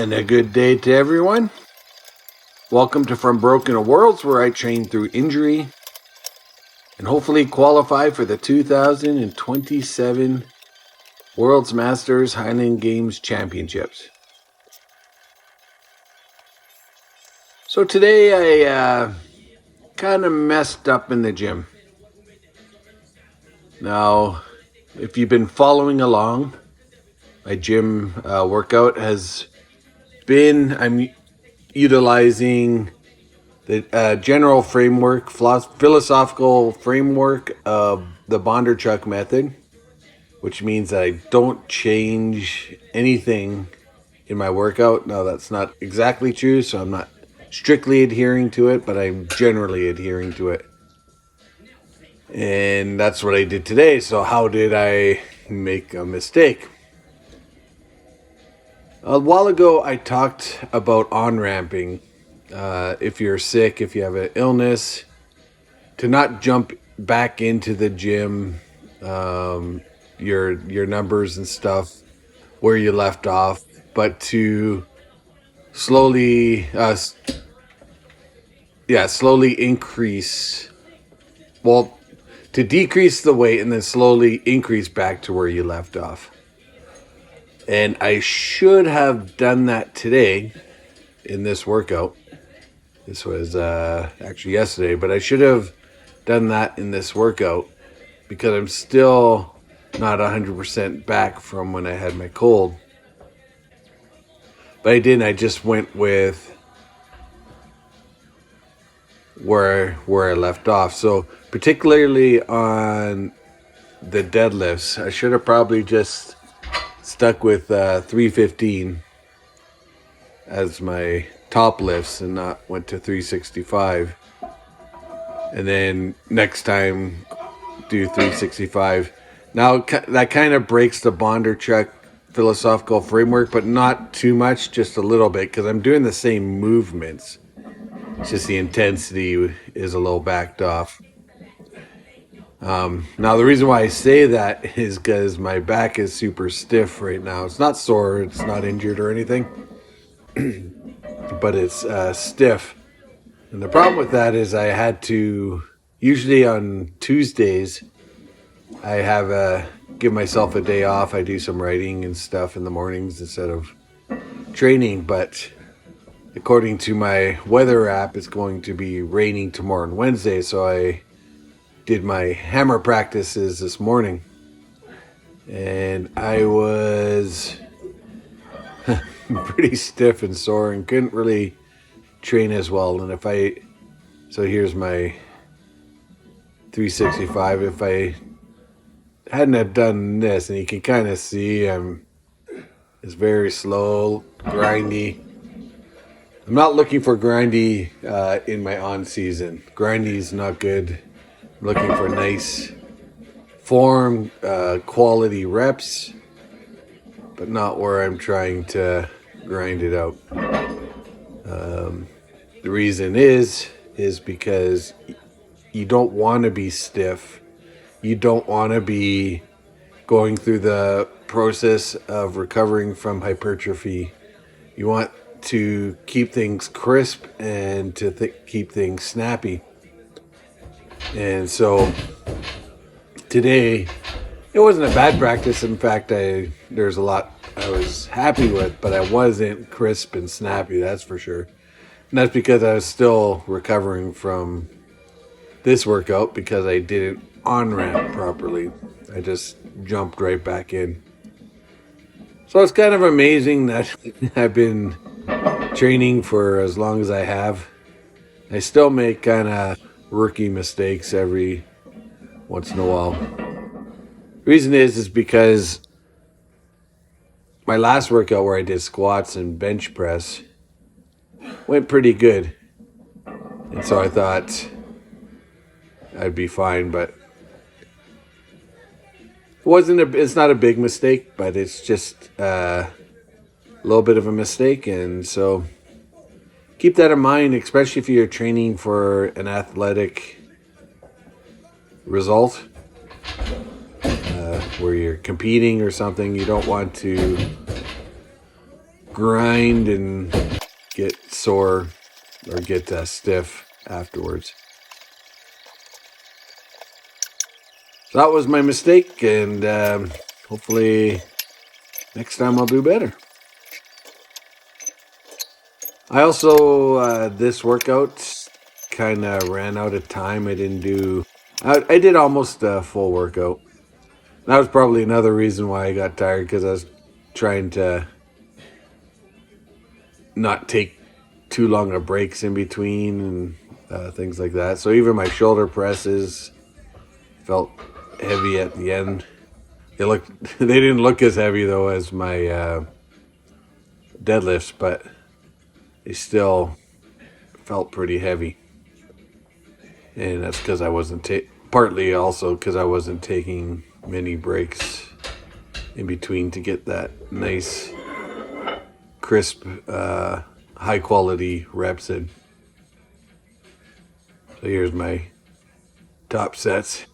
And a good day to everyone. Welcome to From Broken to Worlds, where I train through injury and hopefully qualify for the 2027 World's Masters Highland Games Championships. So today I kind of messed up in the gym. Now, if you've been following along, my gym workout has been, I'm utilizing the general framework, philosophical framework of the Bondarchuk method, which means that I don't change anything in my workout. Now, that's not exactly true, so I'm not strictly adhering to it, but I'm generally adhering to it. And that's what I did today. So how did I make a mistake? A while ago, I talked about on-ramping. If you're sick, if you have an illness, to not jump back into the gym, your numbers and stuff where you left off, but to slowly increase, to decrease the weight and then slowly increase back to where you left off. And I should have done that today in this workout. This was actually yesterday, but I should have done that in this workout because I'm still not 100% back from when I had my cold. But I didn't. I just went with where I left off. So particularly on the deadlifts, I should have probably just stuck with 315 as my top lifts and not went to 365. And then next time do 365. Now that kind of breaks the Bondarchuk philosophical framework, but not too much, just a little bit, because I'm doing the same movements. It's just the intensity is a little backed off. Now the reason why I say that is because my back is super stiff right now. It's not sore, it's not injured or anything, but it's stiff. And the problem with that is I had to, usually on Tuesdays, I have give myself a day off. I do some writing and stuff in the mornings instead of training, but according to my weather app, it's going to be raining tomorrow and Wednesday, so I did my hammer practices this morning, and I was pretty stiff and sore and couldn't really train as well. And so here's my 365. If I hadn't have done this, and you can kind of see it's very slow, grindy. I'm not looking for grindy in my on season. Grindy is not good. I'm looking for nice form, quality reps, but not where I'm trying to grind it out. The reason is because you don't want to be stiff. You don't want to be going through the process of recovering from hypertrophy. You want to keep things crisp and to keep things snappy. And so today, it wasn't a bad practice. In fact, there's a lot I was happy with, but I wasn't crisp and snappy, that's for sure. And that's because I was still recovering from this workout because I didn't on-ramp properly. I just jumped right back in. So it's kind of amazing that I've been training for as long as I have. I still make kind of rookie mistakes every once in a while. The reason is because my last workout where I did squats and bench press went pretty good. And so I thought I'd be fine, but it's not a big mistake, but it's just a little bit of a mistake. And so keep that in mind, especially if you're training for an athletic result, where you're competing or something. You don't want to grind and get sore or get stiff afterwards. So that was my mistake, and hopefully next time I'll do better. I also, this workout kind of ran out of time. I did almost a full workout. That was probably another reason why I got tired, because I was trying to not take too long of breaks in between and things like that. So even my shoulder presses felt heavy at the end. They didn't look as heavy though as my deadlifts, but they still felt pretty heavy. And that's because I wasn't partly also because I wasn't taking many breaks in between to get that nice, crisp, high quality reps in. So here's my top sets.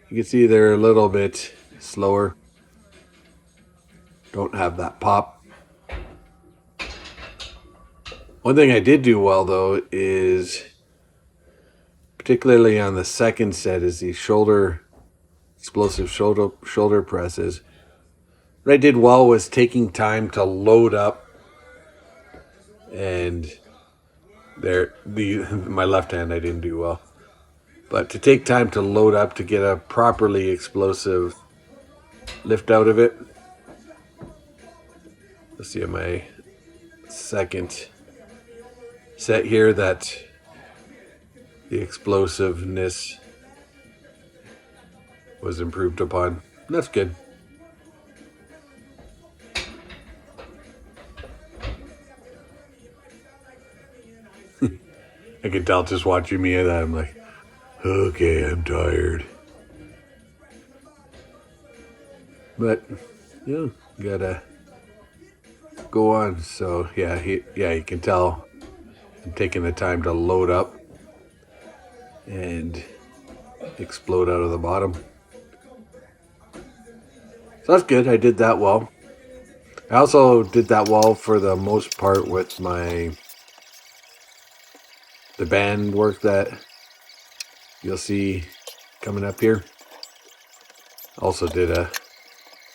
You can see they're a little bit slower. Don't have that pop. One thing I did do well though is, particularly on the second set, is the explosive shoulder presses. What I did well was taking time to load up, and my left hand I didn't do well. But to take time to load up to get a properly explosive lift out of it. Let's see, on my second set here, that the explosiveness was improved upon. That's good. I could tell just watching me that I'm like, okay, I'm tired. But, gotta go on. So, you can tell I'm taking the time to load up and explode out of the bottom. So that's good. I did that well. I also did that well for the most part with the band work that you'll see coming up here. Also did a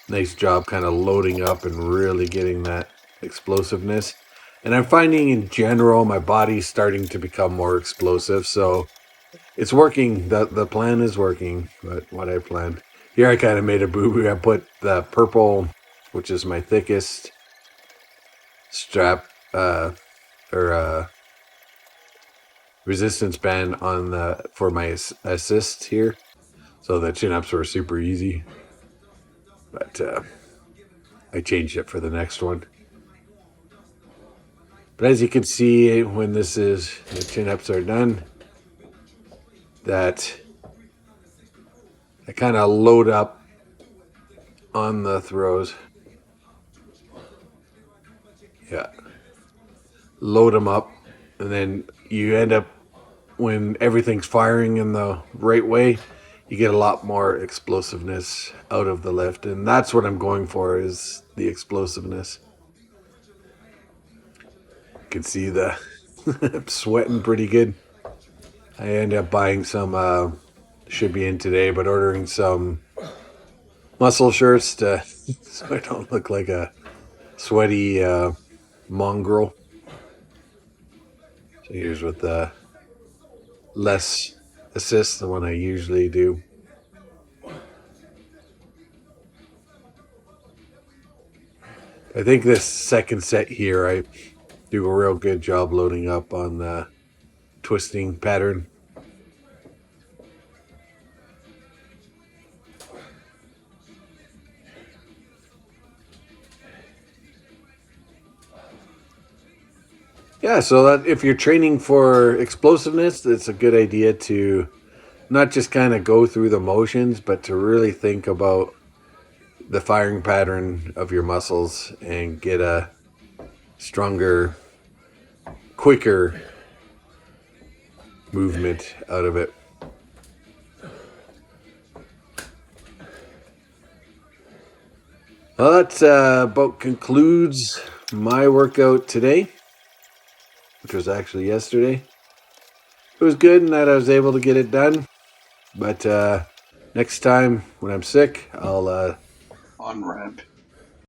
nice job kind of loading up and really getting that explosiveness. And I'm finding in general my body's starting to become more explosive, so it's working. The plan is working, but what I planned. Here I kind of made a boo-boo. I put the purple, which is my thickest strap resistance band on for my assist here, so the chin-ups were super easy. But I changed it for the next one. But as you can see, when the chin-ups are done, that I kind of load up on the throws. Yeah. Load them up, and then you end up, when everything's firing in the right way, you get a lot more explosiveness out of the lift. And that's what I'm going for, is the explosiveness. You can see I'm sweating pretty good. I ended up buying some, should be in today, but ordering some muscle shirts so I don't look like a sweaty mongrel. So here's with the less assist than what I usually do. I think this second set here, I do a real good job loading up on the twisting pattern. Yeah, so that if you're training for explosiveness, it's a good idea to not just kind of go through the motions, but to really think about the firing pattern of your muscles and get a stronger, quicker movement out of it. Well, that about concludes my workout today, which was actually yesterday. It was good in that I was able to get it done. But next time when I'm sick, I'll On ramp.